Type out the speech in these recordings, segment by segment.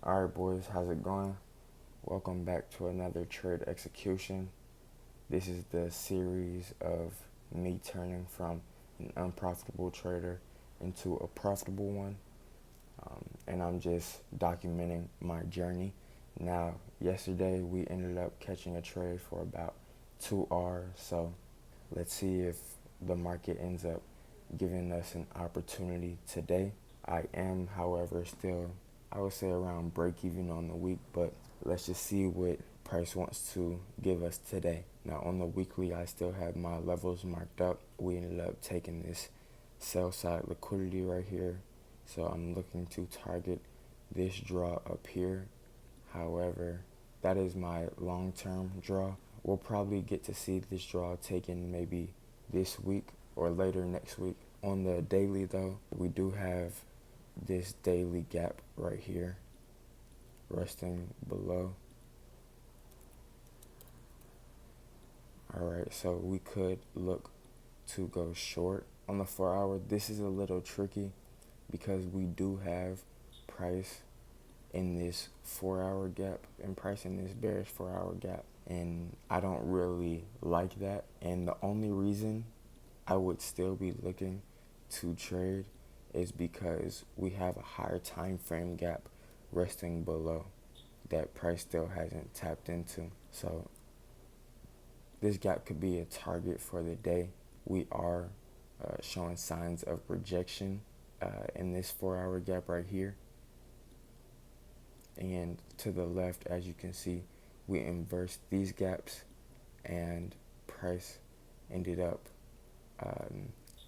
Alright, boys, how's it going? Welcome back to another trade execution. This is the series of me turning from an unprofitable trader into a profitable one. And I'm just documenting my journey. Now, yesterday we ended up catching a trade for about 2 hours. So let's see if the market ends up giving us an opportunity today. I am, however, still, I would say around break even on the week, but let's just see what price wants to give us today. Now, on the weekly, I still have my levels marked up. We ended up taking this sell side liquidity right here. So I'm looking to target this draw up here. However, that is my long-term draw. We'll probably get to see this draw taken maybe this week or later next week. On the daily though, we do have this daily gap right here resting below. Alright, so we could look to go short on the 4 hour. This is a little tricky because we do have price in this 4 hour gap and price in this bearish 4 hour gap, and I don't really like that. And the only reason I would still be looking to trade is because we have a higher time frame gap resting below that price still hasn't tapped into. So this gap could be a target for the day. We are showing signs of rejection in this 4 hour gap right here. And to the left, as you can see, we inversed these gaps and price ended up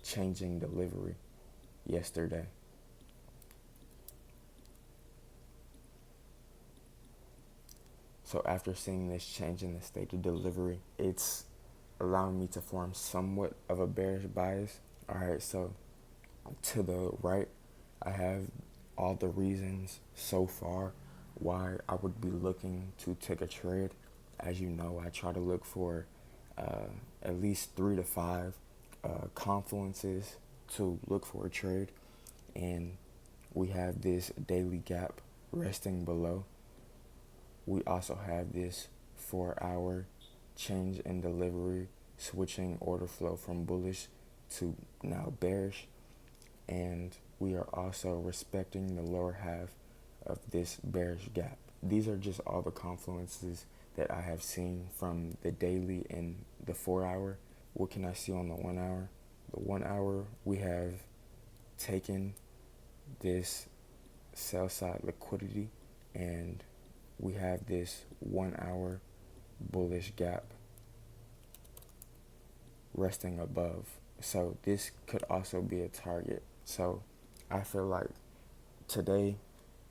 changing delivery yesterday. So after seeing this change in the state of delivery, it's allowing me to form somewhat of a bearish bias. Alright, so to the right, I have all the reasons so far why I would be looking to take a trade. As you know, I try to look for at least 3 to 5 confluences to look for a trade, and we have this daily gap resting below. We also have this 4 hour change in delivery, switching order flow from bullish to now bearish, and we are also respecting the lower half of this bearish gap. These are just all the confluences that I have seen from the daily and the 4 hour. What can I see on the 1 hour? The 1 hour, we have taken this sell side liquidity and we have this 1 hour bullish gap resting above. So this could also be a target. So I feel like today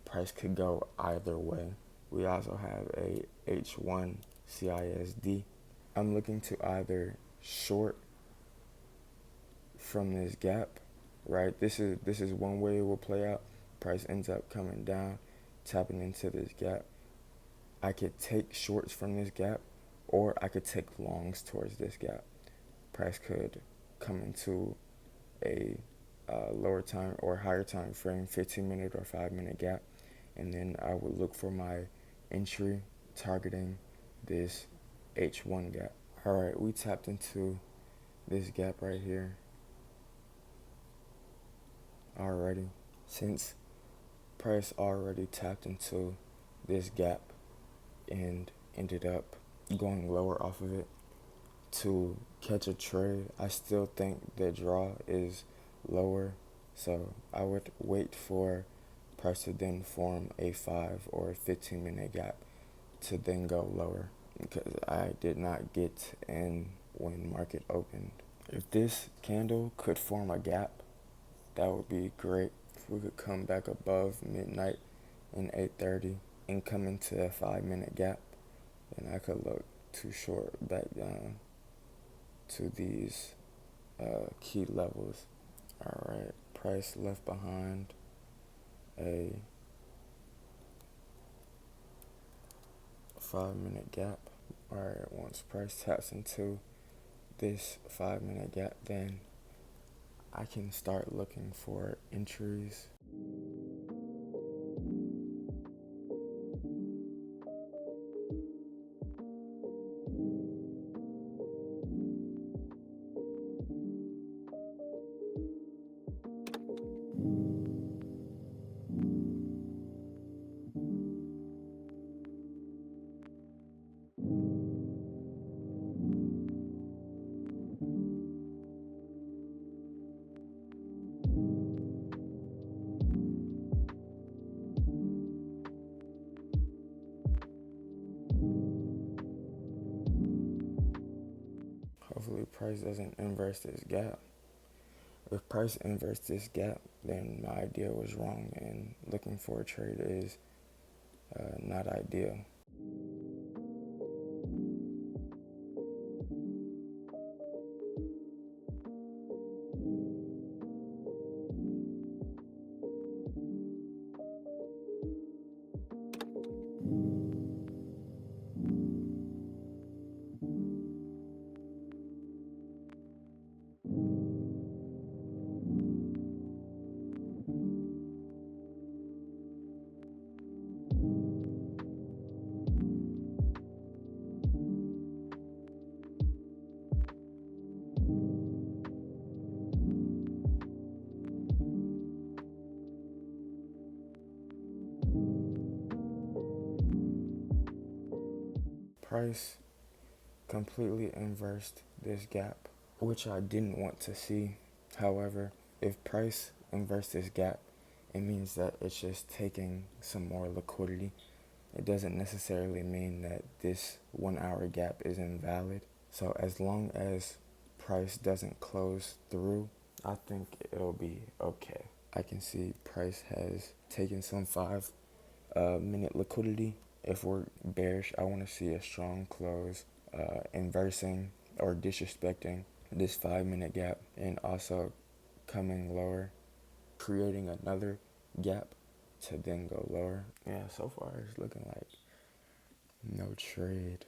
price could go either way. We also have a H1 CISD. I'm looking to either short from this gap, right? This is one way it will play out. Price ends up coming down, tapping into this gap. I could take shorts from this gap, or I could take longs towards this gap. Price could come into a lower time or higher time frame, 15-minute or 5-minute gap, and then I would look for my entry targeting this H1 gap. All right, we tapped into this gap right here already. Since price already tapped into this gap and ended up going lower off of it to catch a trade, I still think the draw is lower, so I would wait for price to then form a 5 or 15-minute gap to then go lower, because I did not get in when market opened. If this candle could form a gap, that would be great. If we could come back above midnight and 8:30 and come into a 5-minute gap, then I could look to short back down to these key levels. Alright, price left behind a 5-minute gap. Alright, once price taps into this 5-minute gap, then I can start looking for entries. hopefully price doesn't inverse this gap. If price inverts this gap, then my idea was wrong, and looking for a trade is not ideal. Price completely inversed this gap, which I didn't want to see. However, if price inverts this gap, it means that it's just taking some more liquidity. It doesn't necessarily mean that this 1 hour gap is invalid. So as long as price doesn't close through, I think it'll be okay. I can see price has taken some 5 minute liquidity. If we're bearish, I want to see a strong close, inversing or disrespecting this 5 minute gap, and also coming lower, creating another gap to then go lower. Yeah, so far it's looking like no trade.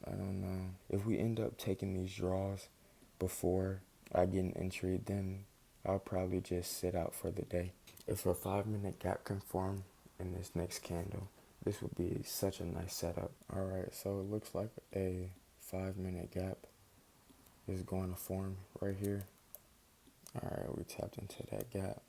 I don't know. If we end up taking these draws before I get an entry, then I'll probably just sit out for the day. If a 5 minute gap can form in this next candle, this would be such a nice setup. Alright, so it looks like a 5 minute gap is going to form right here. Alright, we tapped into that gap.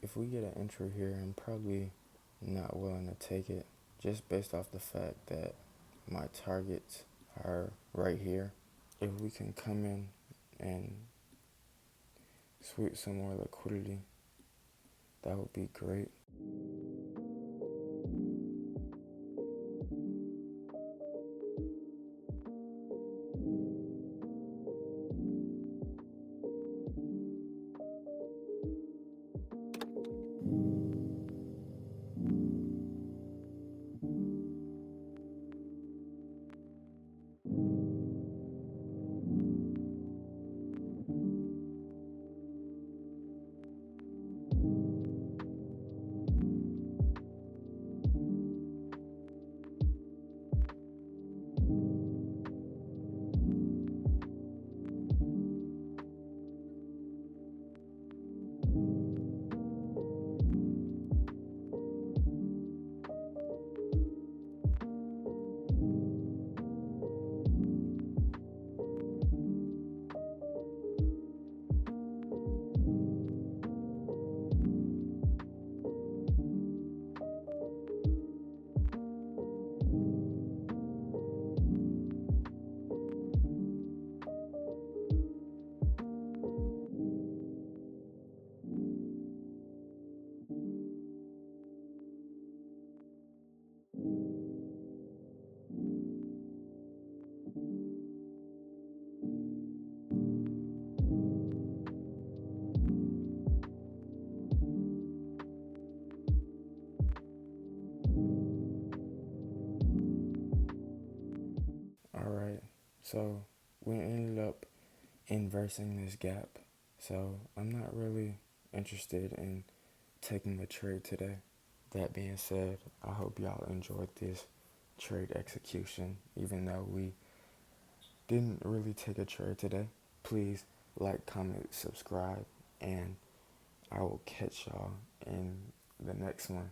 If we get an entry here, I'm probably not willing to take it, just based off the fact that my targets are right here. If we can come in and sweep some more liquidity, that would be great. Alright, so we ended up inversing this gap. So I'm not really interested in taking a trade today. That being said, I hope y'all enjoyed this trade execution, even though we didn't really take a trade today. Please like, comment, subscribe, and I will catch y'all in the next one.